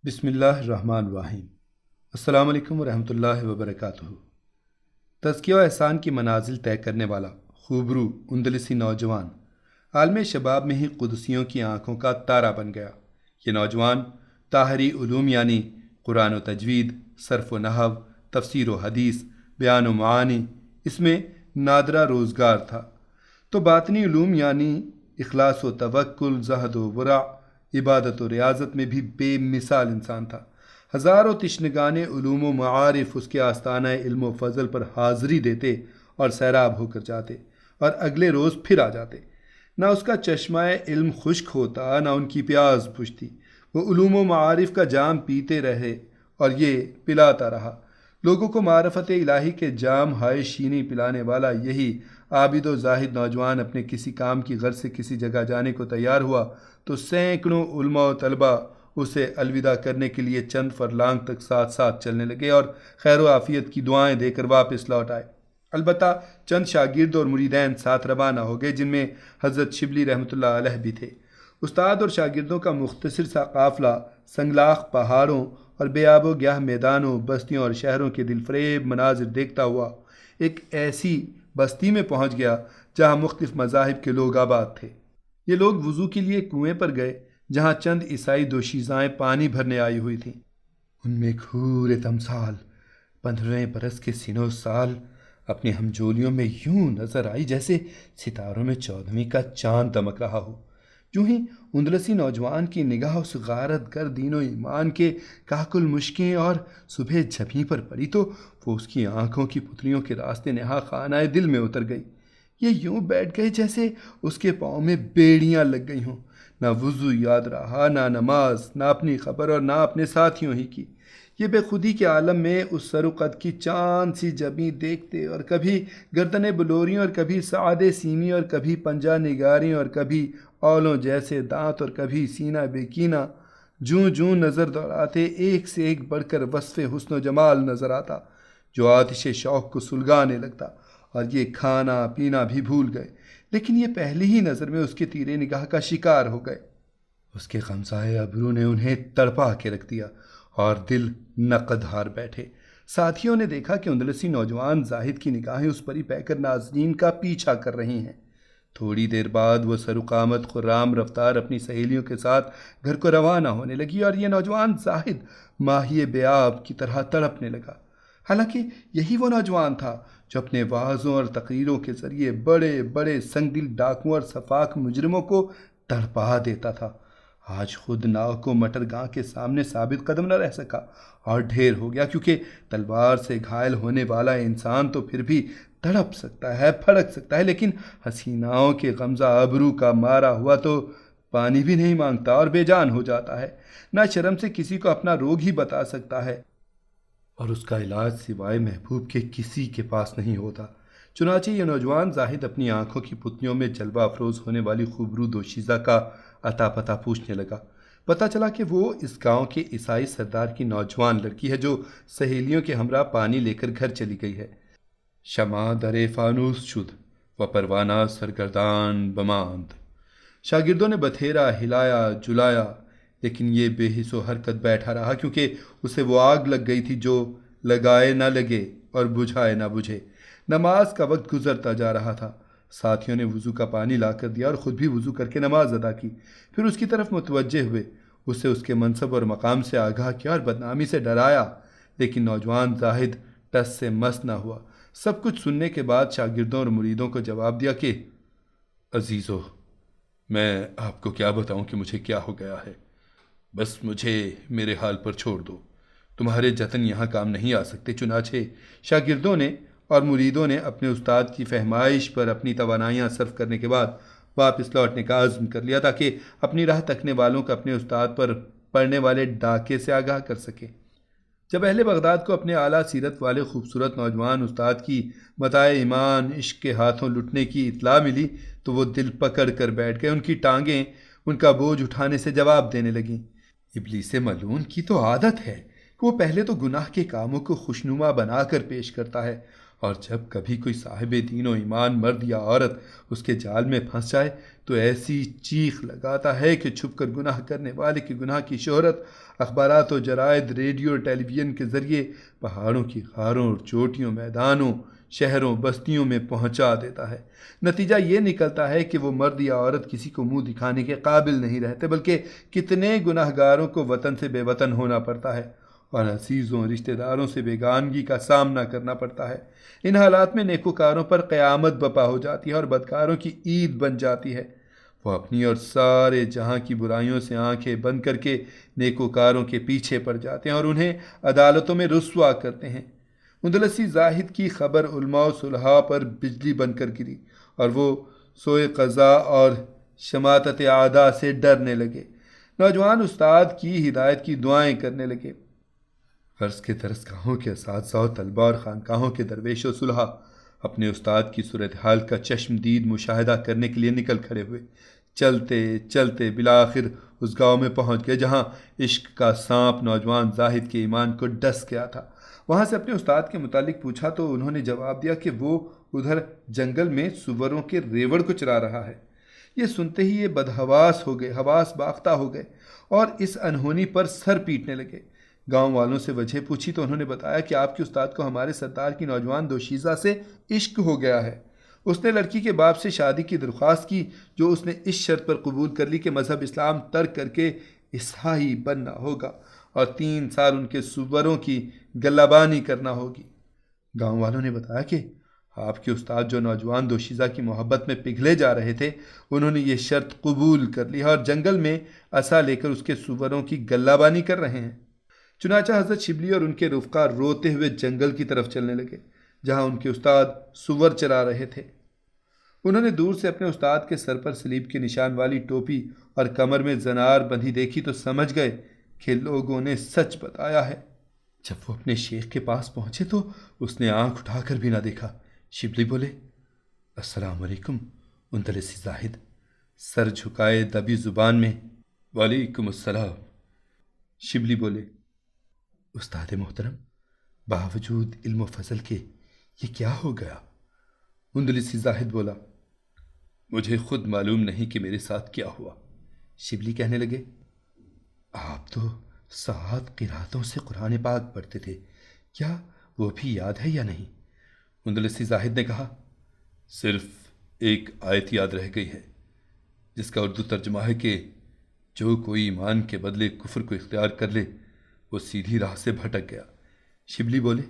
بسم اللہ الرحمن الرحیم۔ السلام علیکم ورحمۃ اللہ وبرکاتہ۔ تزکیہ و احسان کی منازل طے کرنے والا خوبرو اندلسی نوجوان عالم شباب میں ہی قدسیوں کی آنکھوں کا تارا بن گیا۔ یہ نوجوان طاہری علوم یعنی قرآن و تجوید، صرف و نحو، تفسیر و حدیث، بیان و معانی، اس میں نادرہ روزگار تھا، تو باطنی علوم یعنی اخلاص و توکل، زہد و ورع، عبادت و ریاضت میں بھی بے مثال انسان تھا۔ ہزاروں تشنگان علوم و معارف اس کے آستانہ علم و فضل پر حاضری دیتے اور سیراب ہو کر جاتے، اور اگلے روز پھر آ جاتے۔ نہ اس کا چشمہ علم خشک ہوتا، نہ ان کی پیاس بجھتی۔ وہ علوم و معارف کا جام پیتے رہے اور یہ پلاتا رہا۔ لوگوں کو معرفت الہی کے جام ہائے شینی پلانے والا یہی عابد و زاہد نوجوان اپنے کسی کام کی غرض سے کسی جگہ جانے کو تیار ہوا تو سینکڑوں علماء و طلباء اسے الوداع کرنے کے لیے چند فرلانگ تک ساتھ ساتھ چلنے لگے اور خیر و عافیت کی دعائیں دے کر واپس لوٹ آئے۔ البتہ چند شاگرد اور مریدین ساتھ روانہ ہو گئے، جن میں حضرت شبلی رحمۃ اللہ علیہ بھی تھے۔ استاد اور شاگردوں کا مختصر سا قافلہ سنگلاخ پہاڑوں اور بے آب و گیاہ میدانوں، بستیوں اور شہروں کے دل فریب مناظر دیکھتا ہوا ایک ایسی بستی میں پہنچ گیا جہاں مختلف مذاہب کے لوگ آباد تھے۔ یہ لوگ وضو کے لیے کنویں پر گئے جہاں چند عیسائی دوشیزائیں پانی بھرنے آئی ہوئی تھیں۔ ان میں کھور تمثال 15 برس کے سنو سال اپنی ہمجولیوں میں یوں نظر آئی جیسے ستاروں میں 14ویں کا چاند دمک رہا ہو۔ جو ہی اندلسی نوجوان کی نگاہ اس غارت گر دین و ایمان کے کاکل مشکیں اور صبح جھپیں پر پڑی تو وہ اس کی آنکھوں کی پتلیوں کے راستے نہا خانہ دل میں اتر گئی۔ یہ یوں بیٹھ گئے جیسے اس کے پاؤں میں بیڑیاں لگ گئی ہوں۔ نہ وضو یاد رہا، نہ نماز، نہ اپنی خبر اور نہ اپنے ساتھیوں ہی کی۔ یہ بے خودی کے عالم میں اس سر و قد کی چاند سی جبیں دیکھتے اور کبھی گردن بلوریوں اور کبھی سعاد سیمی اور کبھی پنجہ نگاری اور کبھی اولوں جیسے دانت اور کبھی سینہ بے کینہ، جوں جوں نظر دوڑاتے ایک سے ایک بڑھ کر وصف حسن و جمال نظر آتا جو آتش شوق کو سلگانے لگتا، اور یہ کھانا پینا بھی بھول گئے، لیکن یہ پہلی ہی نظر میں اس کے تیرے نگاہ کا شکار ہو گئے۔ اس کے خمسائے ابرو نے انہیں تڑپا کے رکھ دیا اور دل نقد ہار بیٹھے۔ ساتھیوں نے دیکھا کہ اندلسی نوجوان زاہد کی نگاہیں اس پری پیکر ناظرین کا پیچھا کر رہی ہیں۔ تھوڑی دیر بعد وہ سروقامت خرام رفتار اپنی سہیلیوں کے ساتھ گھر کو روانہ ہونے لگی اور یہ نوجوان زاہد ماہی بیاب کی طرح تڑپنے لگا۔ حالانکہ یہی وہ نوجوان تھا جو اپنے وعظوں اور تقریروں کے ذریعے بڑے بڑے سنگ دل ڈاکوؤں اور سفاک مجرموں کو تڑپا دیتا تھا۔ آج خود ناؤ کو مٹر گاں کے سامنے ثابت قدم نہ رہ سکا اور ڈھیر ہو گیا، کیونکہ تلوار سے گھائل ہونے والا انسان تو پھر بھی تڑپ سکتا ہے، پھڑک سکتا ہے، لیکن حسیناؤں کے غمزہ ابرو کا مارا ہوا تو پانی بھی نہیں مانگتا اور بے جان ہو جاتا ہے، نہ شرم سے کسی کو اپنا روگ ہی بتا سکتا ہے، اور اس کا علاج سوائے محبوب کے کسی کے پاس نہیں ہوتا۔ چنانچہ یہ نوجوان زاہد اپنی آنکھوں کی پتلیوں میں جلوہ افروز ہونے والی خوبرو دوشیزہ کا عطا پتہ پوچھنے لگا۔ پتہ چلا کہ وہ اس گاؤں کے عیسائی سردار کی نوجوان لڑکی ہے جو سہیلیوں کے ہمراہ پانی لے کر گھر چلی گئی ہے۔ شمع در فانوس شد و پروانہ سرگردان بماند۔ شاگردوں نے بتھیرا ہلایا جلایا، لیکن یہ بے حس و حرکت بیٹھا رہا، کیونکہ اسے وہ آگ لگ گئی تھی جو لگائے نہ لگے اور بجھائے نہ بجھے۔ نماز کا وقت گزرتا جا رہا تھا۔ ساتھیوں نے وضو کا پانی لا کر دیا اور خود بھی وضو کر کے نماز ادا کی، پھر اس کی طرف متوجہ ہوئے، اسے اس کے منصب اور مقام سے آگاہ کیا اور بدنامی سے ڈرایا، لیکن نوجوان زاہد ٹس سے مس نہ ہوا۔ سب کچھ سننے کے بعد شاگردوں اور مریدوں کو جواب دیا کہ عزیزو، میں آپ کو کیا بتاؤں کہ مجھے کیا ہو گیا ہے، بس مجھے میرے حال پر چھوڑ دو، تمہارے جتن یہاں کام نہیں آ سکتے۔ چنانچہ شاگردوں نے اور مریدوں نے اپنے استاد کی فہمائش پر اپنی توانائیاں صرف کرنے کے بعد واپس لوٹنے کا عزم کر لیا تاکہ اپنی راہ تکنے والوں کو اپنے استاد پر پڑنے والے ڈاکے سے آگاہ کر سکے۔ جب اہل بغداد کو اپنے اعلیٰ سیرت والے خوبصورت نوجوان استاد کی متاع ایمان عشق کے ہاتھوں لٹنے کی اطلاع ملی تو وہ دل پکڑ کر بیٹھ گئے۔ ان کی ٹانگیں ان کا بوجھ اٹھانے سے جواب دینے لگیں۔ ابلیس ملعون کی تو عادت ہے کہ وہ پہلے تو گناہ کے کاموں کو خوشنما بنا کر پیش کرتا ہے اور جب کبھی کوئی صاحب دین و ایمان مرد یا عورت اس کے جال میں پھنس جائے تو ایسی چیخ لگاتا ہے کہ چھپ کر گناہ کرنے والے کے گناہ کی شہرت اخبارات و جرائد، ریڈیو اور ٹیلی ویژن کے ذریعے پہاڑوں کی غاروں اور چوٹیوں، میدانوں، شہروں، بستیوں میں پہنچا دیتا ہے۔ نتیجہ یہ نکلتا ہے کہ وہ مرد یا عورت کسی کو منہ دکھانے کے قابل نہیں رہتے، بلکہ کتنے گناہ گاروں کو وطن سے بے وطن ہونا پڑتا ہے اور عزیزوں رشتہ داروں سے بیگانگی کا سامنا کرنا پڑتا ہے۔ ان حالات میں نیکوکاروں پر قیامت بپا ہو جاتی ہے اور بدکاروں کی عید بن جاتی ہے۔ وہ اپنی اور سارے جہاں کی برائیوں سے آنکھیں بند کر کے نیکوکاروں کے پیچھے پڑ جاتے ہیں اور انہیں عدالتوں میں رسوا کرتے ہیں۔ اندلسی زاہد کی خبر علماء و صلحاء پر بجلی بن کر گری اور وہ سوئے قضا اور شماتت اعداء سے ڈرنے لگے۔ نوجوان استاد کی ہدایت کی دعائیں کرنے لگے۔ عرض کے درسگاہوں کے اساتذہ و طلباء اور خانقاہوں کے درویش و صلحاء اپنے استاد کی صورتحال کا چشم دید مشاہدہ کرنے کے لیے نکل کھڑے ہوئے۔ چلتے چلتے بالآخر اس گاؤں میں پہنچ گئے جہاں عشق کا سانپ نوجوان زاہد کے ایمان کو ڈس گیا تھا۔ وہاں سے اپنے استاد کے متعلق پوچھا تو انہوں نے جواب دیا کہ وہ ادھر جنگل میں سوروں کے ریوڑ کو چرا رہا ہے۔ یہ سنتے ہی یہ بدحواس ہو گئے، حواس باختہ ہو گئے اور اس انہونی پر سر پیٹنے لگے۔ گاؤں والوں سے وجہ پوچھی تو انہوں نے بتایا کہ آپ کے استاد کو ہمارے سردار کی نوجوان دوشیزہ سے عشق ہو گیا ہے۔ اس نے لڑکی کے باپ سے شادی کی درخواست کی، جو اس نے اس شرط پر قبول کر لی کہ مذہب اسلام ترک کر کے عیسائی بننا ہوگا اور 3 سال ان کے سوروں کی گلابانی کرنا ہوگی۔ گاؤں والوں نے بتایا کہ آپ کے استاد جو نوجوان دوشیزہ کی محبت میں پگھلے جا رہے تھے، انہوں نے یہ شرط قبول کر لی اور جنگل میں عصا لے کر اس کے سوروں کی گلابانی کر رہے ہیں۔ چنانچہ حضرت شبلی اور ان کے رفقا روتے ہوئے جنگل کی طرف چلنے لگے جہاں ان کے استاد سور چرا رہے تھے۔ انہوں نے دور سے اپنے استاد کے سر پر سلیب کے نشان والی ٹوپی اور کمر میں زنار بندھی دیکھی تو سمجھ گئے کہ لوگوں نے سچ بتایا ہے۔ جب وہ اپنے شیخ کے پاس پہنچے تو اس نے آنکھ اٹھا کر بھی نہ دیکھا۔ شبلی بولے، السلام علیکم اندلسی زاہد۔ سر جھکائے دبی زبان میں، وعلیکم السلام۔ شبلی بولے، استاد محترم، باوجود علم و فضل کے یہ کیا ہو گیا؟ اندلسی زاہد بولا، مجھے خود معلوم نہیں کہ میرے ساتھ کیا ہوا۔ شبلی کہنے لگے، آپ تو 7 قراتوں سے قرآن پاک پڑھتے تھے، کیا وہ بھی یاد ہے یا نہیں؟ اندلسی زاہد نے کہا، صرف ایک آیت یاد رہ گئی ہے جس کا اردو ترجمہ ہے کہ جو کوئی ایمان کے بدلے کفر کو اختیار کر لے وہ سیدھی راہ سے بھٹک گیا۔ شبلی بولے،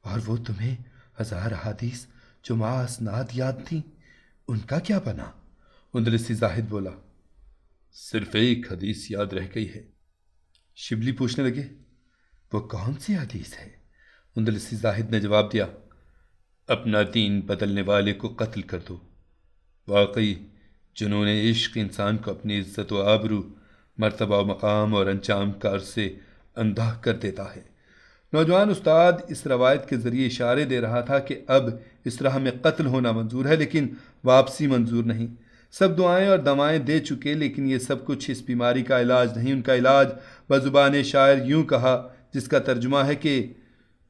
اور وہ تمہیں 1000 احادیث جو معاسناد یاد تھیں ان کا کیا بنا؟ اندلسی زاہد بولا، صرف ایک حدیث یاد رہ گئی ہے۔ شبلی پوچھنے لگے، وہ کون سی حدیث ہے؟ اندلسی زاہد نے جواب دیا، اپنا دین بدلنے والے کو قتل کر دو۔ واقعی جنون عشق انسان کو اپنی عزت و آبرو، مرتبہ و مقام اور انجام کار سے اندھا کر دیتا ہے۔ نوجوان استاد اس روایت کے ذریعے اشارے دے رہا تھا کہ اب اس راہ میں قتل ہونا منظور ہے لیکن واپسی منظور نہیں۔ سب دعائیں اور دوائیں دے چکے لیکن یہ سب کچھ اس بیماری کا علاج نہیں۔ ان کا علاج بزبان شاعر یوں کہا، جس کا ترجمہ ہے کہ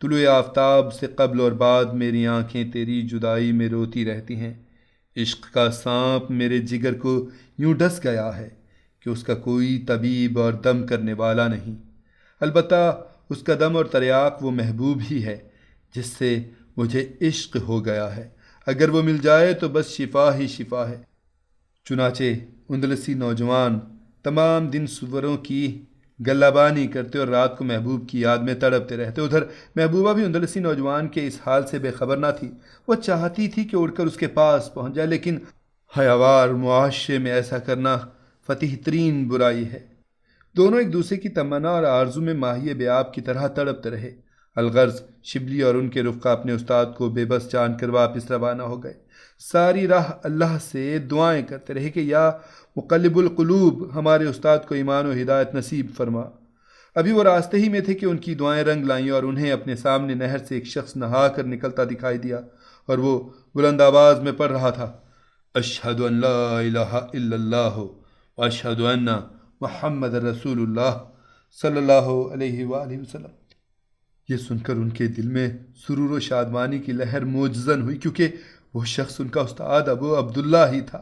طلوع آفتاب سے قبل اور بعد میری آنکھیں تیری جدائی میں روتی رہتی ہیں۔ عشق کا سانپ میرے جگر کو یوں ڈس گیا ہے کہ اس کا کوئی طبیب اور دم کرنے والا نہیں۔ البتہ اس کا دم اور تریاق وہ محبوب ہی ہے جس سے مجھے عشق ہو گیا ہے۔ اگر وہ مل جائے تو بس شفا ہی شفا ہے۔ چنانچہ اندلسی نوجوان تمام دن سوروں کی گلابانی کرتے اور رات کو محبوب کی یاد میں تڑپتے رہتے۔ ادھر محبوبہ بھی اندلسی نوجوان کے اس حال سے بے خبر نہ تھی۔ وہ چاہتی تھی کہ اڑ کر اس کے پاس پہنچ جائے لیکن حیاوار معاشرے میں ایسا کرنا فتح ترین برائی ہے۔ دونوں ایک دوسرے کی تمنا اور آرزو میں ماہی بیاب کی طرح تڑپتے رہے۔ الغرض شبلی اور ان کے رفقا اپنے استاد کو بے بس جان کر واپس روانہ ہو گئے۔ ساری راہ اللہ سے دعائیں کرتے رہے کہ یا مقلب القلوب ہمارے استاد کو ایمان و ہدایت نصیب فرما۔ ابھی وہ راستے ہی میں تھے کہ ان کی دعائیں رنگ لائیں اور انہیں اپنے سامنے نہر سے ایک شخص نہا کر نکلتا دکھائی دیا اور وہ بلند آواز میں پڑھ رہا تھا، اشہد ان لا الہ الا اللہ واشہد ان محمد رسول اللہ صلی اللہ علیہ وآلہ وسلم۔ یہ سن کر ان کے دل میں سرور و شادمانی کی لہر موجزن ہوئی، کیونکہ وہ شخص ان کا استاد ابو عبداللہ ہی تھا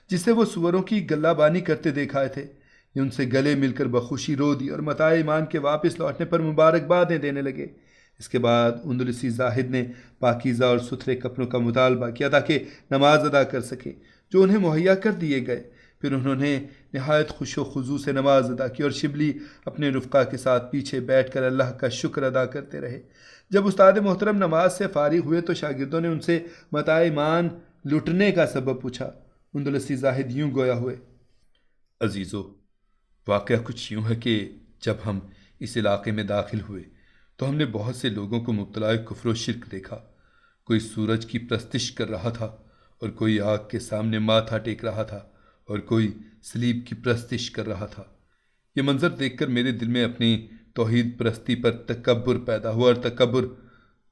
جسے وہ سوروں کی گلہ بانی کرتے دیکھائے تھے۔ یہ ان سے گلے مل کر بخوشی رو دی اور متاع ایمان کے واپس لوٹنے پر مبارکبادیں دینے لگے۔ اس کے بعد اندلسی زاہد نے پاکیزہ اور ستھرے کپڑوں کا مطالبہ کیا تاکہ نماز ادا کر سکے، جو انہیں مہیا کر دیے گئے۔ پھر انہوں نے نہایت خوش و خضوع سے نماز ادا کی اور شبلی اپنے رفقا کے ساتھ پیچھے بیٹھ کر اللہ کا شکر ادا کرتے رہے۔ جب استاد محترم نماز سے فارغ ہوئے تو شاگردوں نے ان سے متاع ایمان لٹنے کا سبب پوچھا۔ اندلسی زاہد یوں گویا ہوئے: عزیزو، واقعہ کچھ یوں ہے کہ جب ہم اس علاقے میں داخل ہوئے تو ہم نے بہت سے لوگوں کو مبتلا کفر و شرک دیکھا۔ کوئی سورج کی پرستش کر رہا تھا اور کوئی آگ کے سامنے ماتھا ٹیک رہا تھا اور کوئی سلیب کی پرستش کر رہا تھا۔ یہ منظر دیکھ کر میرے دل میں اپنی توحید پرستی پر تکبر پیدا ہوا، اور تکبر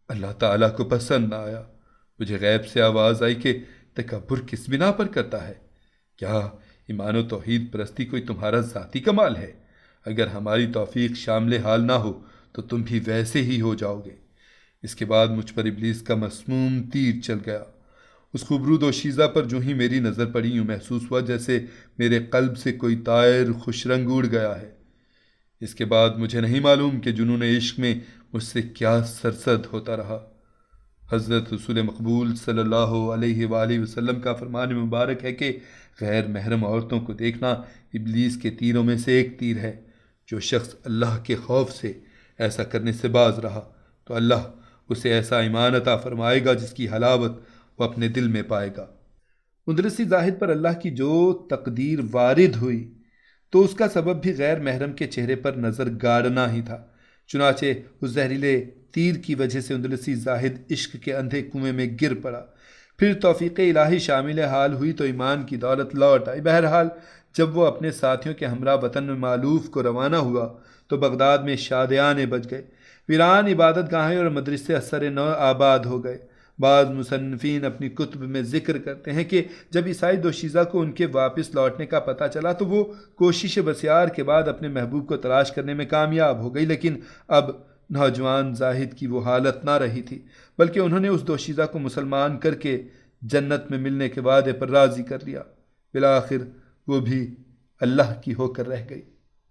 اللہ تعالیٰ کو پسند نہ آیا۔ مجھے غیب سے آواز آئی کہ تکبر کس بنا پر کرتا ہے؟ کیا ایمان و توحید پرستی کوئی تمہارا ذاتی کمال ہے؟ اگر ہماری توفیق شامل حال نہ ہو تو تم بھی ویسے ہی ہو جاؤ گے۔ اس کے بعد مجھ پر ابلیس کا مسموم تیر چل گیا۔ اس خوبرو دوشیزہ پر جو ہی میری نظر پڑی، یوں محسوس ہوا جیسے میرے قلب سے کوئی طائر خوش رنگ اڑ گیا ہے۔ اس کے بعد مجھے نہیں معلوم کہ جنون عشق میں مجھ سے کیا سرسد ہوتا رہا۔ حضرت رسول مقبول صلی اللہ علیہ وآلہ وسلم کا فرمان مبارک ہے کہ غیر محرم عورتوں کو دیکھنا ابلیس کے تیروں میں سے ایک تیر ہے۔ جو شخص اللہ کے خوف سے ایسا کرنے سے باز رہا تو اللہ اسے ایسا ایمان عطا فرمائے گا جس کی حلاوت وہ اپنے دل میں پائے گا۔ اندلسی زاہد پر اللہ کی جو تقدیر وارد ہوئی تو اس کا سبب بھی غیر محرم کے چہرے پر نظر گاڑنا ہی تھا۔ چنانچہ اس زہریلے تیر کی وجہ سے اندلسی زاہد عشق کے اندھے کنویں میں گر پڑا۔ پھر توفیق الہی شامل حال ہوئی تو ایمان کی دولت لوٹ آئی۔ بہرحال جب وہ اپنے ساتھیوں کے ہمراہ وطن مالوف کو روانہ ہوا تو بغداد میں شادیانے بج گئے، ویران عبادت گاہیں اور مدرسے اثر نو آباد ہو گئے۔ بعض مصنفین اپنی کتب میں ذکر کرتے ہیں کہ جب عیسائی دوشیزہ کو ان کے واپس لوٹنے کا پتہ چلا تو وہ کوشش بسیار کے بعد اپنے محبوب کو تلاش کرنے میں کامیاب ہو گئی، لیکن اب نوجوان زاہد کی وہ حالت نہ رہی تھی، بلکہ انہوں نے اس دوشیزہ کو مسلمان کر کے جنت میں ملنے کے وعدے پر راضی کر لیا۔ بالآخر وہ بھی اللہ کی ہو کر رہ گئی۔